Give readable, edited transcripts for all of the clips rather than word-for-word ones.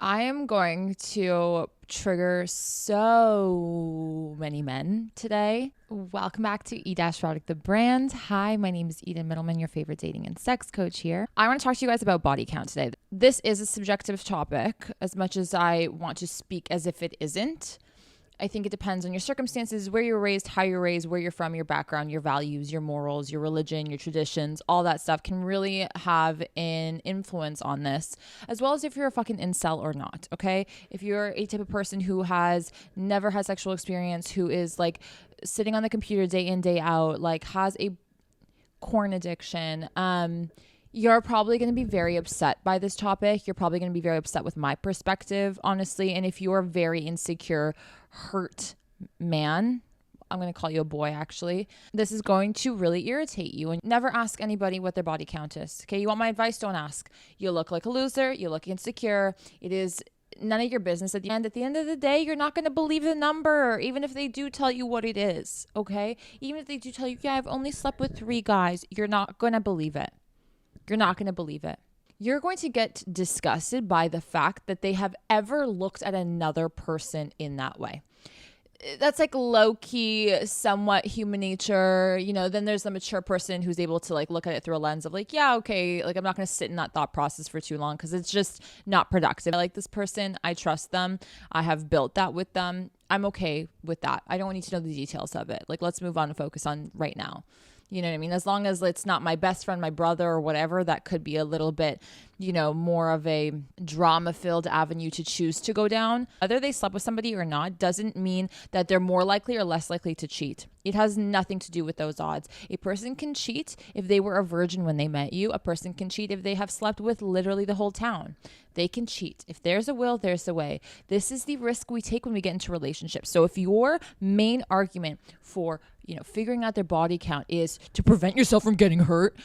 I am going to trigger so many men today. Welcome back to E-Product, the brand. Hi, my name is Eden Middleman, your favorite dating and sex coach here. I want to talk to you guys about body count today. This is a subjective topic as much as I want to speak as if it isn't. I think it depends on your circumstances, where you're raised, how you're raised, where you're from, your background, your values, your morals, your religion, your traditions, all that stuff can really have an influence on this, as well as if you're a fucking incel or not, okay? If you're a type of person who has never had sexual experience, who is like sitting on the computer day in, day out, like has a porn addiction, you're probably going to be very upset by this topic. You're probably going to be very upset with my perspective, honestly. And if you're a very insecure, hurt man, I'm going to call you a boy, actually, this is going to really irritate you. And never ask anybody what their body count is. Okay, you want my advice? Don't ask. You look like a loser. You look insecure. It is none of your business. At the end of the day, you're not going to believe the number, even if they do tell you what it is, okay? Even if they do tell you, yeah, I've only slept with 3 guys, you're not going to believe it. You're not going to believe it. You're going to get disgusted by the fact that they have ever looked at another person in that way. That's like low-key, somewhat human nature. You know, then there's the mature person who's able to like look at it through a lens of like, yeah, okay, like I'm not going to sit in that thought process for too long because it's just not productive. I like this person. I trust them. I have built that with them. I'm okay with that. I don't need to know the details of it. Like, let's move on and focus on right now. You know what I mean? As long as it's not my best friend, my brother, or whatever, that could be a little bit, you know, more of a drama-filled avenue to choose to go down. Whether they slept with somebody or not doesn't mean that they're more likely or less likely to cheat. It has nothing to do with those odds. A person can cheat if they were a virgin when they met you. A person can cheat if they have slept with literally the whole town. They can cheat. If there's a will, there's a way. This is the risk we take when we get into relationships. So if your main argument for, you know, figuring out their body count is to prevent yourself from getting hurt,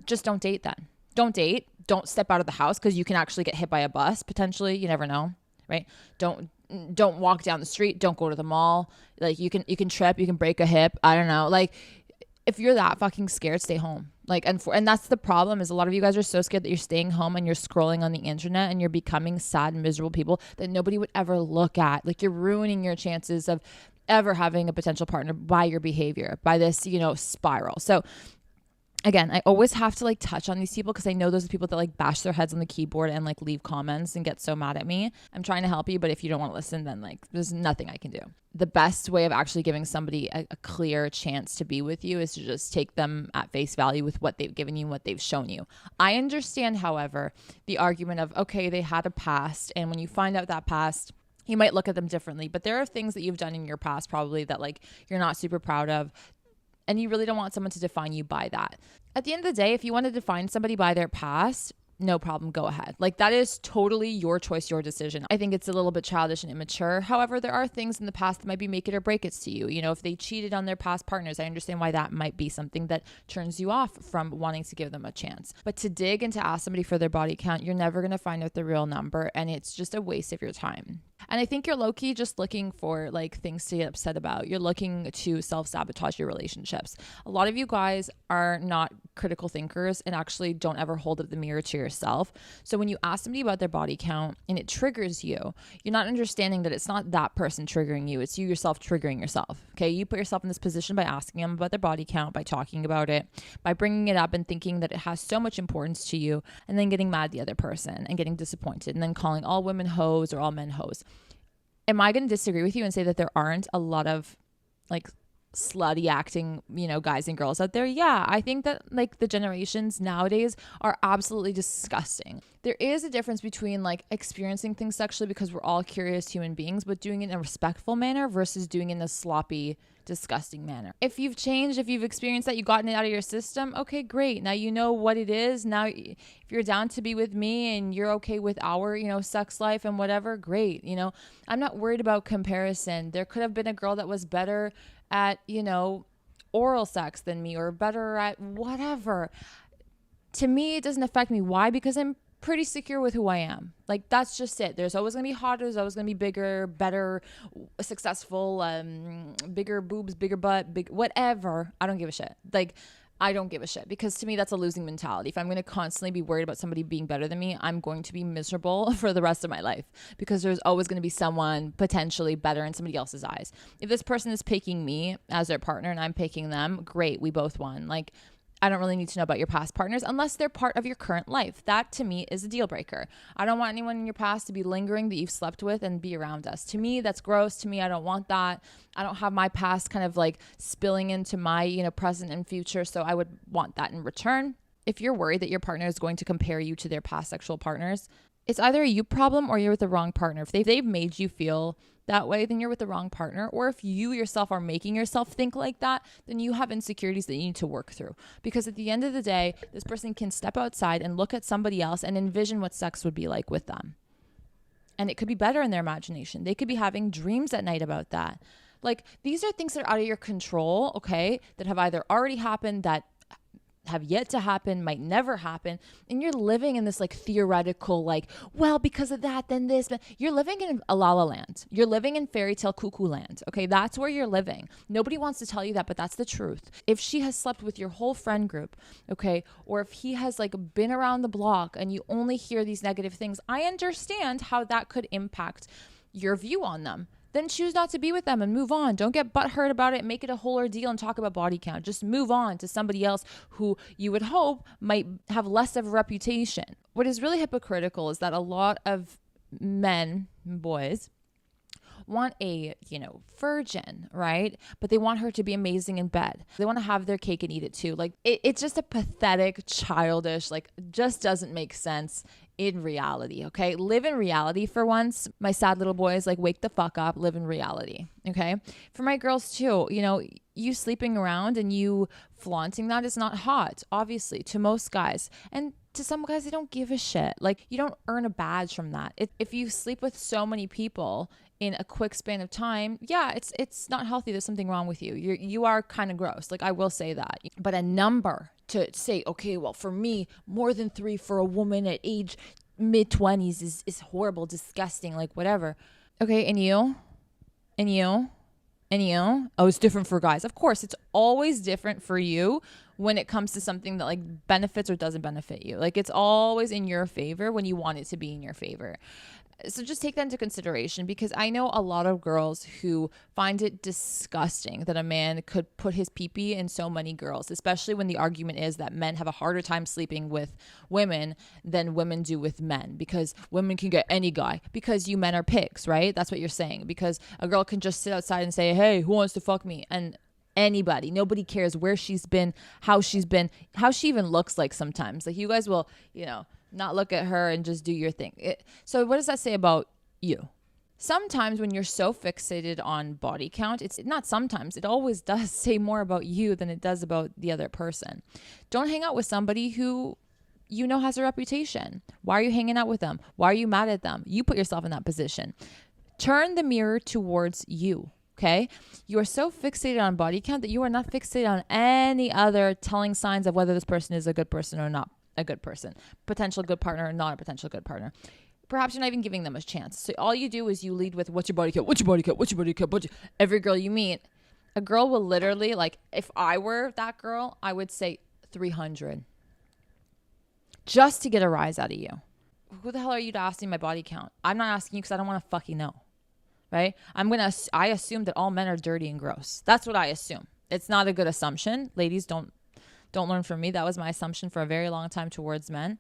just don't date then. Don't date. Don't step out of the house because you can actually get hit by a bus potentially. You never know, right? Don't walk down the street. Don't go to the mall. Like you can trip. You can break a hip. I don't know. Like if you're that fucking scared, stay home. Like, and that's the problem is a lot of you guys are so scared that you're staying home and you're scrolling on the internet and you're becoming sad and miserable people that nobody would ever look at. Like you're ruining your chances of ever having a potential partner by your behavior, by this, you know, spiral. So again, I always have to like touch on these people because I know those are people that like bash their heads on the keyboard and like leave comments and get so mad at me. I'm trying to help you, but if you don't want to listen, then like there's nothing I can do. The best way of actually giving somebody a clear chance to be with you is to just take them at face value with what they've given you and what they've shown you. I understand, however, the argument of, okay, they had a past, and when you find out that past, you might look at them differently, but there are things that you've done in your past probably that like you're not super proud of. And you really don't want someone to define you by that. At the end of the day, if you want to define somebody by their past, no problem, go ahead. Like that is totally your choice, your decision. I think it's a little bit childish and immature. However, there are things in the past that might be make it or break it to you. You know, if they cheated on their past partners, I understand why that might be something that turns you off from wanting to give them a chance. But to dig and to ask somebody for their body count, you're never going to find out the real number, and it's just a waste of your time. And I think you're low-key just looking for like things to get upset about. You're looking to self-sabotage your relationships. A lot of you guys are not critical thinkers and actually don't ever hold up the mirror to yourself. So when you ask somebody about their body count and it triggers you, you're not understanding that it's not that person triggering you. It's you yourself triggering yourself. Okay. You put yourself in this position by asking them about their body count, by talking about it, by bringing it up and thinking that it has so much importance to you, and then getting mad at the other person and getting disappointed and then calling all women hoes or all men hoes. Am I going to disagree with you and say that there aren't a lot of like slutty acting, you know, guys and girls out there? Yeah, I think that like the generations nowadays are absolutely disgusting. There is a difference between like experiencing things sexually because we're all curious human beings, but doing it in a respectful manner versus doing it in a sloppy, disgusting manner. If you've changed, if you've experienced that, you've gotten it out of your system, okay, great. Now you know what it is. Now if you're down to be with me and you're okay with our, you know, sex life and whatever, great. You know, I'm not worried about comparison. There could have been a girl that was better at, you know, oral sex than me or better at whatever. To me, it doesn't affect me. Why? Because I'm pretty secure with who I am. Like, that's just it. There's always going to be hotter. There's always going to be bigger, better, successful, bigger boobs, bigger butt, big, whatever. I don't give a shit. Like, I don't give a shit, because to me, that's a losing mentality. If I'm going to constantly be worried about somebody being better than me, I'm going to be miserable for the rest of my life, because there's always going to be someone potentially better in somebody else's eyes. If this person is picking me as their partner and I'm picking them, great, we both won. Like, I don't really need to know about your past partners unless they're part of your current life. That to me is a deal breaker. I don't want anyone in your past to be lingering that you've slept with and be around us. To me, that's gross. To me, I don't want that. I don't have my past kind of like spilling into my, present and future. So I would want that in return. If you're worried that your partner is going to compare you to their past sexual partners, it's either a you problem or you're with the wrong partner. If they've made you feel that way, then you're with the wrong partner. Or if you yourself are making yourself think like that, then you have insecurities that you need to work through. Because at the end of the day, this person can step outside and look at somebody else and envision what sex would be like with them. And it could be better in their imagination. They could be having dreams at night about that. Like, these are things that are out of your control, okay, that have either already happened, that have yet to happen, might never happen, and you're living in this like theoretical, like, well, because of that, then this. But you're living in a la la land. You're living in fairy tale cuckoo land. Okay, that's where you're living. Nobody wants to tell you that, but that's the truth. If she has slept with your whole friend group, okay, or if he has like been around the block and you only hear these negative things, I understand how that could impact your view on them. Then choose not to be with them and move on. Don't get butthurt about it. Make it a whole ordeal and talk about body count. Just move on to somebody else who you would hope might have less of a reputation. What is really hypocritical is that a lot of men, boys, want a, virgin, right? But they want her to be amazing in bed. They want to have their cake and eat it too. Like, it's just a pathetic, childish, like, just doesn't make sense in reality, okay? Live in reality for once. My sad little boys, like, wake the fuck up, live in reality, okay? For my girls too, you sleeping around and you flaunting that is not hot, obviously, to most guys. And to some guys, they don't give a shit. Like, you don't earn a badge from that. If you sleep with so many people in a quick span of time, yeah, it's not healthy. There's something wrong with you. You are kind of gross. Like, I will say that. But a number to say, okay, well, for me, more than 3 for a woman at age mid-20s is horrible, disgusting, like whatever. Okay, and you? Oh, it's different for guys. Of course, it's always different for you when it comes to something that like benefits or doesn't benefit you. Like, it's always in your favor when you want it to be in your favor. So just take that into consideration, because I know a lot of girls who find it disgusting that a man could put his pee-pee in so many girls, especially when the argument is that men have a harder time sleeping with women than women do with men, because women can get any guy, because you men are pigs, right? That's what you're saying, because a girl can just sit outside and say, hey, who wants to fuck me? And anybody, nobody cares where she's been, how she even looks like sometimes. Like, you guys will, not look at her and just do your thing. So what does that say about you? Sometimes when you're so fixated on body count, it's not sometimes, it always does say more about you than it does about the other person. Don't hang out with somebody who has a reputation. Why are you hanging out with them? Why are you mad at them? You put yourself in that position. Turn the mirror towards you. Okay? You are so fixated on body count that you are not fixated on any other telling signs of whether this person is a good person or not a good person, potential good partner or not a potential good partner. Perhaps you're not even giving them a chance. So all you do is you lead with, what's your body count? What's your body count? What's your body count? Every girl you meet, a girl will literally, like, if I were that girl, I would say 300 just to get a rise out of you. Who the hell are you to ask me my body count? I'm not asking you because I don't want to fucking know. Right? I assume that all men are dirty and gross. That's what I assume. It's not a good assumption. Ladies, don't learn from me. That was my assumption for a very long time towards men.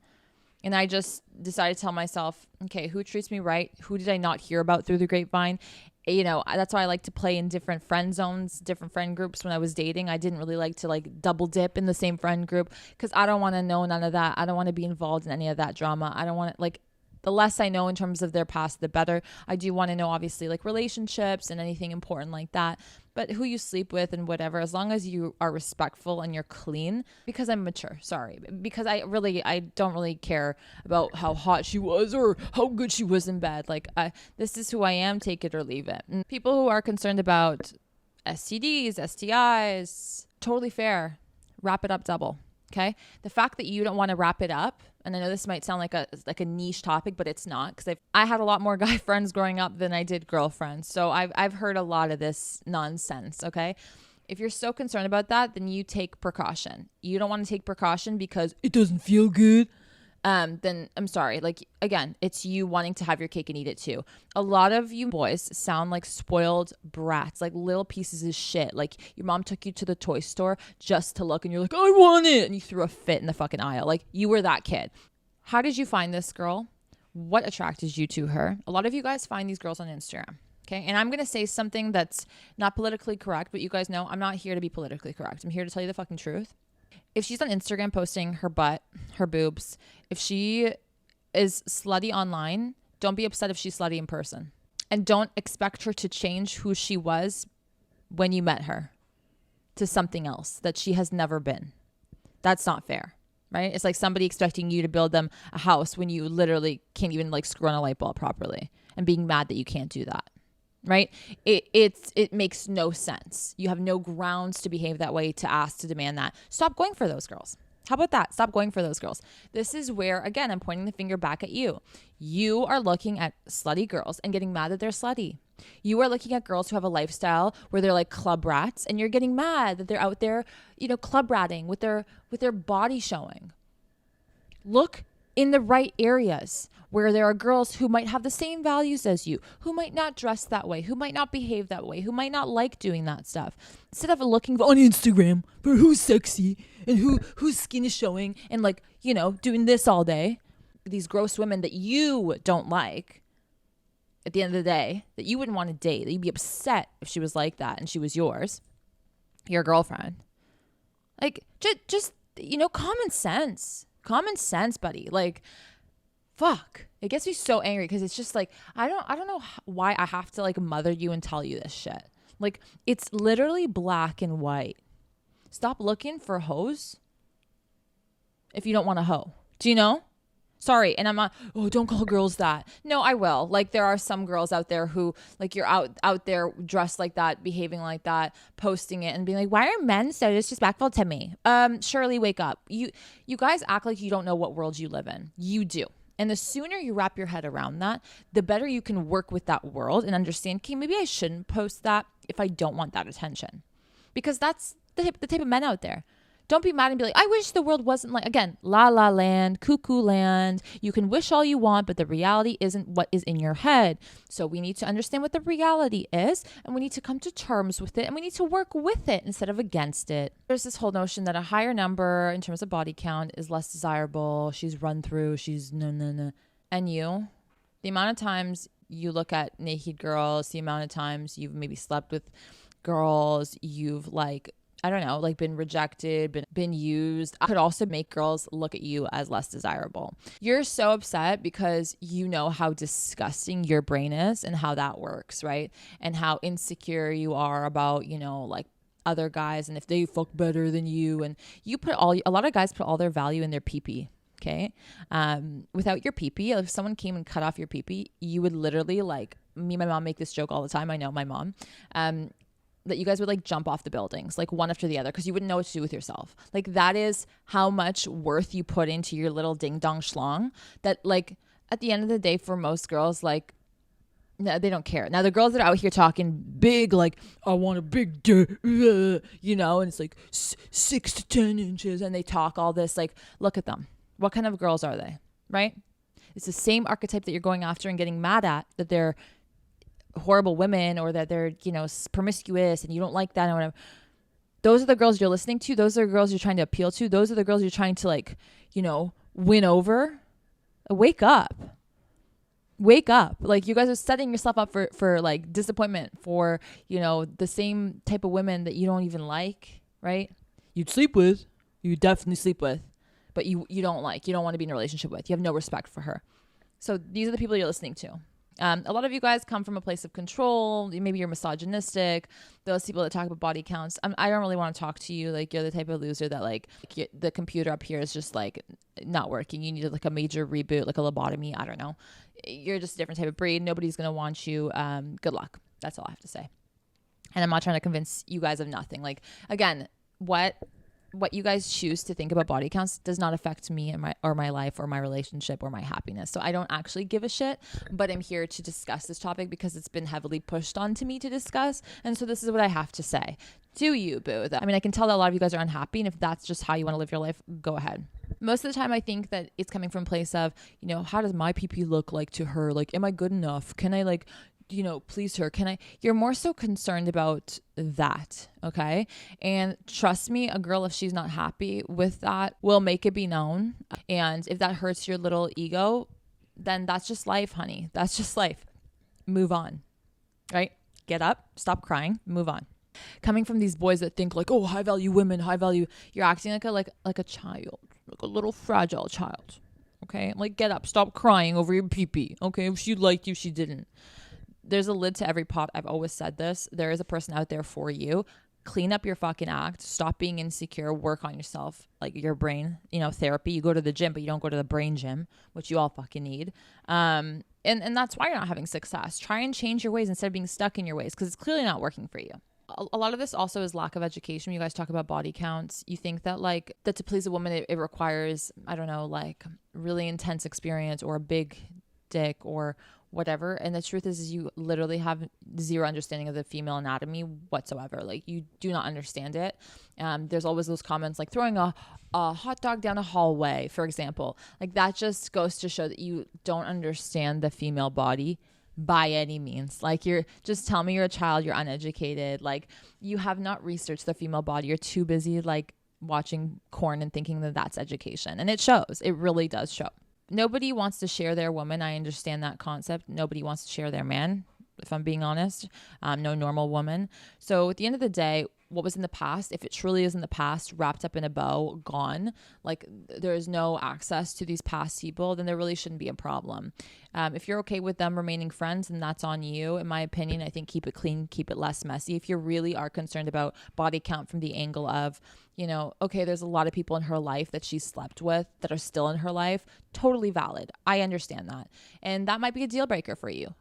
And I just decided to tell myself, okay, who treats me right? Who did I not hear about through the grapevine? That's why I like to play in different friend zones, different friend groups. When I was dating, I didn't really like to like double dip in the same friend group, because I don't want to know none of that. I don't want to be involved in any of that drama. I don't want to, like, the less I know in terms of their past, the better. I do want to know, obviously, like relationships and anything important like that. But who you sleep with and whatever, as long as you are respectful and you're clean, because I'm mature, sorry. Because I don't really care about how hot she was or how good she was in bed. Like, this is who I am, take it or leave it. And people who are concerned about STDs, STIs, totally fair. Wrap it up double. Okay. The fact that you don't want to wrap it up, and I know this might sound like a niche topic, but it's not, because I had a lot more guy friends growing up than I did girlfriends. So I've heard a lot of this nonsense. Okay. If you're so concerned about that, then you take precaution. You don't want to take precaution because it doesn't feel good. Then I'm sorry. Like, again, it's you wanting to have your cake and eat it too. A lot of you boys sound like spoiled brats, like little pieces of shit. Like your mom took you to the toy store just to look and you're like, I want it. And you threw a fit in the fucking aisle. Like you were that kid. How did you find this girl? What attracted you to her? A lot of you guys find these girls on Instagram. Okay. And I'm going to say something that's not politically correct, but you guys know I'm not here to be politically correct. I'm here to tell you the fucking truth. If she's on Instagram posting her butt, her boobs, if she is slutty online, don't be upset if she's slutty in person. And don't expect her to change who she was when you met her to something else that she has never been. That's not fair, right? It's like somebody expecting you to build them a house when you literally can't even like screw on a light bulb properly and being mad that you can't do that. Right? It makes no sense. You have no grounds to behave that way, to ask, to demand that. Stop going for those girls. How about that? Stop going for those girls. This is where, again, I'm pointing the finger back at you. You are looking at slutty girls and getting mad that they're slutty. You are looking at girls who have a lifestyle where they're like club rats and you're getting mad that they're out there, club ratting with their body showing. Look in the right areas where there are girls who might have the same values as you, who might not dress that way, who might not behave that way, who might not like doing that stuff. Instead of looking on Instagram for who's sexy and whose skin is showing and doing this all day, these gross women that you don't like at the end of the day, that you wouldn't want to date, that you'd be upset if she was like that and she was yours, your girlfriend. Like just common sense. Common sense, buddy. Like, fuck. It gets me so angry because it's just like, I don't know why I have to like mother you and tell you this shit. Like, it's literally black and white. Stop looking for hoes if you don't want a hoe. Do you know? Sorry. And I'm not, don't call girls that. No, I will. Like, there are some girls out there who, like, you're out there dressed like that, behaving like that, posting it and being like, why are men so disrespectful to me? Shirley, wake up. You guys act like you don't know what world you live in. You do. And the sooner you wrap your head around that, the better you can work with that world and understand, okay, maybe I shouldn't post that if I don't want that attention. Because that's the type of men out there. Don't be mad and be like, I wish the world wasn't like, again, la la land, cuckoo land. You can wish all you want, but the reality isn't what is in your head. So we need to understand what the reality is, and we need to come to terms with it, and we need to work with it instead of against it. There's this whole notion that a higher number in terms of body count is less desirable. She's run through. She's no. And you, the amount of times you look at naked girls, the amount of times you've maybe slept with girls, you've been rejected, been used, could also make girls look at you as less desirable. You're so upset because you know how disgusting your brain is and how that works, right? And how insecure you are about, other guys and if they fuck better than you. And a lot of guys put all their value in their pee-pee. Okay. Without your pee-pee, if someone came and cut off your pee-pee, you would literally me and my mom make this joke all the time. I know my mom, that you guys would jump off the buildings, one after the other, because you wouldn't know what to do with yourself. That is how much worth you put into your little ding dong schlong that at the end of the day, for most girls, no, they don't care. Now the girls that are out here talking big, I want a big dick, and it's 6 to 10 inches and they talk all this, look at them. What kind of girls are they? Right? It's the same archetype that you're going after and getting mad at, that they're horrible women or that they're promiscuous and you don't like that or whatever. Those are the girls you're listening to. Those are the girls you're trying to appeal to. Those are the girls you're trying to win over. Wake up. You guys are setting yourself up for disappointment for the same type of women that you don't even like, right? You definitely sleep with, but you don't want to be in a relationship with. You have no respect for her. So these are the people you're listening to. A lot of you guys come from a place of control. Maybe you're misogynistic. Those people that talk about body counts, I don't really want to talk to you. You're the type of loser that the computer up here is just not working. You need a major reboot, a lobotomy. I don't know. You're just a different type of breed. Nobody's going to want you. Good luck. That's all I have to say. And I'm not trying to convince you guys of nothing. Again, what what you guys choose to think about body counts does not affect me and my life or my relationship or my happiness. So I don't actually give a shit, but I'm here to discuss this topic because it's been heavily pushed onto me to discuss. And so this is what I have to say. Do you, boo? I mean, I can tell that a lot of you guys are unhappy, and if that's just how you want to live your life, go ahead. Most of the time, I think that it's coming from a place of, how does my PP look like to her? Like, am I good enough? Can I please her? You're more so concerned about that. Okay. And trust me, a girl, if she's not happy with that, will make it be known. And if that hurts your little ego, then that's just life, honey. That's just life. Move on. Right? Get up, stop crying, move on. Coming from these boys that think like, oh, high value women, high value, you're acting like a child, like a little fragile child. Okay. Like, get up, stop crying over your pee-pee. Okay. If she liked you, she didn't. There's a lid to every pot. I've always said this. There is a person out there for you. Clean up your fucking act. Stop being insecure. Work on yourself, like your brain, therapy. You go to the gym, but you don't go to the brain gym, which you all fucking need. And that's why you're not having success. Try and change your ways instead of being stuck in your ways, because it's clearly not working for you. A lot of this also is lack of education. You guys talk about body counts. You think that that to please a woman, it requires, I don't know, like really intense experience or a big dick or whatever. And the truth is you literally have zero understanding of the female anatomy whatsoever. Like, you do not understand it. There's always those comments like throwing a hot dog down a hallway, for example. Like, that just goes to show that you don't understand the female body by any means. Like, you're just tell me you're a child, you're uneducated. Like, you have not researched the female body. You're too busy like watching porn and thinking that that's education. And it shows. It really does show. Nobody wants to share their woman. I understand that concept. Nobody wants to share their man, if I'm being honest. No normal woman. So at the end of the day, what was in the past, if it truly is in the past, wrapped up in a bow, gone, like there is no access to these past people, then there really shouldn't be a problem. If you're okay with them remaining friends, then that's on you. In my opinion, I think keep it clean, keep it less messy. If you really are concerned about body count from the angle of, okay, there's a lot of people in her life that she slept with that are still in her life, totally valid. I understand that. And that might be a deal breaker for you.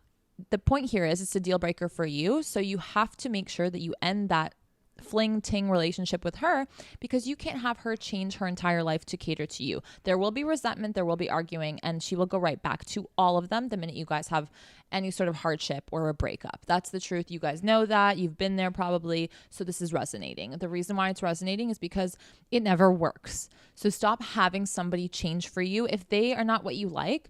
The point here is it's a deal breaker for you. So you have to make sure that you end that fling-ting relationship with her, because you can't have her change her entire life to cater to you. There will be resentment, there will be arguing, and she will go right back to all of them the minute you guys have any sort of hardship or a breakup. That's the truth. You guys know that. You've been there probably. So this is resonating. The reason why it's resonating is because it never works. So stop having somebody change for you. If they are not what you like,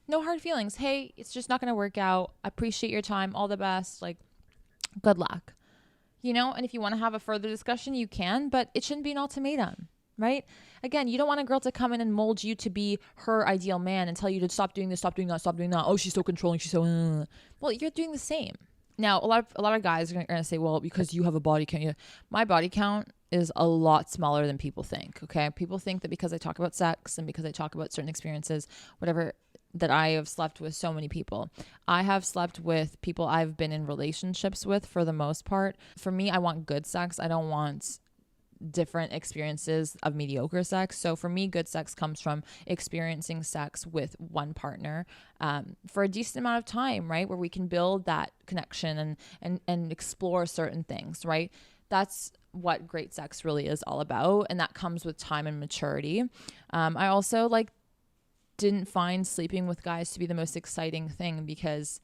no hard feelings. Hey, it's just not going to work out. I appreciate your time. All the best. Like, good luck. And if you want to have a further discussion, you can, but it shouldn't be an ultimatum, right? Again, you don't want a girl to come in and mold you to be her ideal man and tell you to stop doing this, stop doing that, stop doing that. Oh, she's so controlling. She's so, well, you're doing the same. Now, a lot of guys are going to say, well, because you have a body count, my body count is a lot smaller than people think. Okay. People think that because I talk about sex and because I talk about certain experiences, whatever, that I have slept with so many people. I have slept with people I've been in relationships with for the most part. For me, I want good sex. I don't want different experiences of mediocre sex. So for me, good sex comes from experiencing sex with one partner for a decent amount of time, right? Where we can build that connection and explore certain things, right? That's what great sex really is all about. And that comes with time and maturity. I also didn't find sleeping with guys to be the most exciting thing because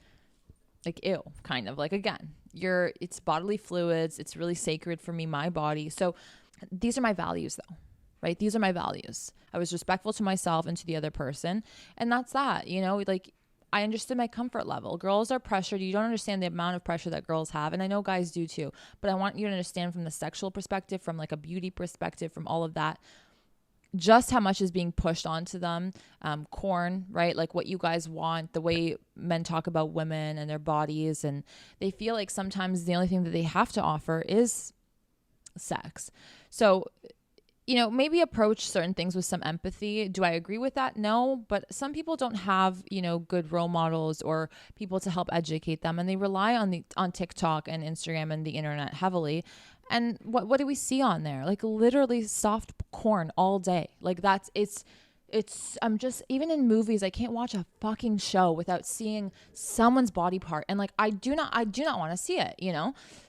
ew, kind of again, it's bodily fluids. It's really sacred for me, my body. So these are my values though, right? These are my values. I was respectful to myself and to the other person. And that's that, I understood my comfort level. Girls are pressured. You don't understand the amount of pressure that girls have. And I know guys do too, but I want you to understand from the sexual perspective, from a beauty perspective, from all of that, just how much is being pushed onto them. Corn, right? What you guys want, the way men talk about women and their bodies. And they feel like sometimes the only thing that they have to offer is sex. So, maybe approach certain things with some empathy. Do I agree with that? No, but some people don't have, good role models or people to help educate them. And they rely on TikTok and Instagram and the internet heavily. And what do we see on there? Literally soft corn all day. I'm just, even in movies, I can't watch a fucking show without seeing someone's body part. And I do not want to see it,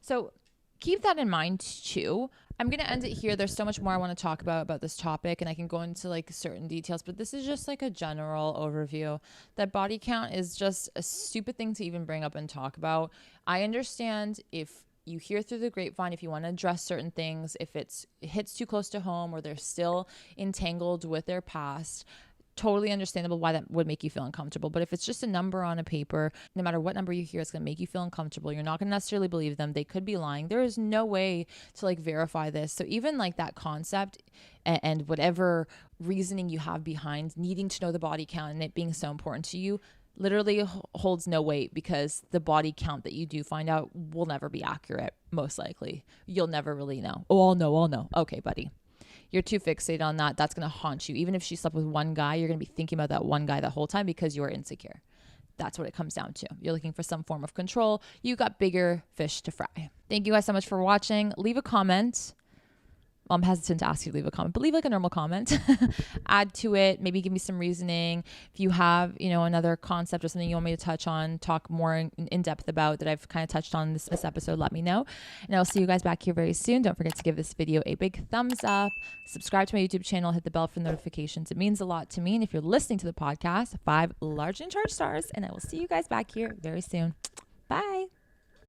So keep that in mind too. I'm going to end it here. There's so much more I want to talk about this topic, and I can go into like certain details, but this is just like a general overview that body count is just a stupid thing to even bring up and talk about. I understand if you hear through the grapevine, if you want to address certain things, if it hits too close to home or they're still entangled with their past, totally understandable why that would make you feel uncomfortable. But if it's just a number on a paper, no matter what number you hear, it's going to make you feel uncomfortable. You're not going to necessarily believe them. They could be lying. There is no way to like verify this. So even like that concept and whatever reasoning you have behind needing to know the body count and it being so important to you literally holds no weight, because the body count that you do find out will never be accurate. Most likely. You'll never really know. Oh, I'll know. Okay, buddy. You're too fixated on that. That's going to haunt you. Even if she slept with one guy, you're going to be thinking about that one guy the whole time because you're insecure. That's what it comes down to. You're looking for some form of control. You got bigger fish to fry. Thank you guys so much for watching. Leave a comment. I'm hesitant to ask you to leave a comment, but leave like a normal comment. Add to it. Maybe give me some reasoning. If you have, another concept or something you want me to touch on, talk more in depth about that I've kind of touched on this episode, let me know. And I'll see you guys back here very soon. Don't forget to give this video a big thumbs up. Subscribe to my YouTube channel. Hit the bell for notifications. It means a lot to me. And if you're listening to the podcast, 5 large and charged stars. And I will see you guys back here very soon. Bye.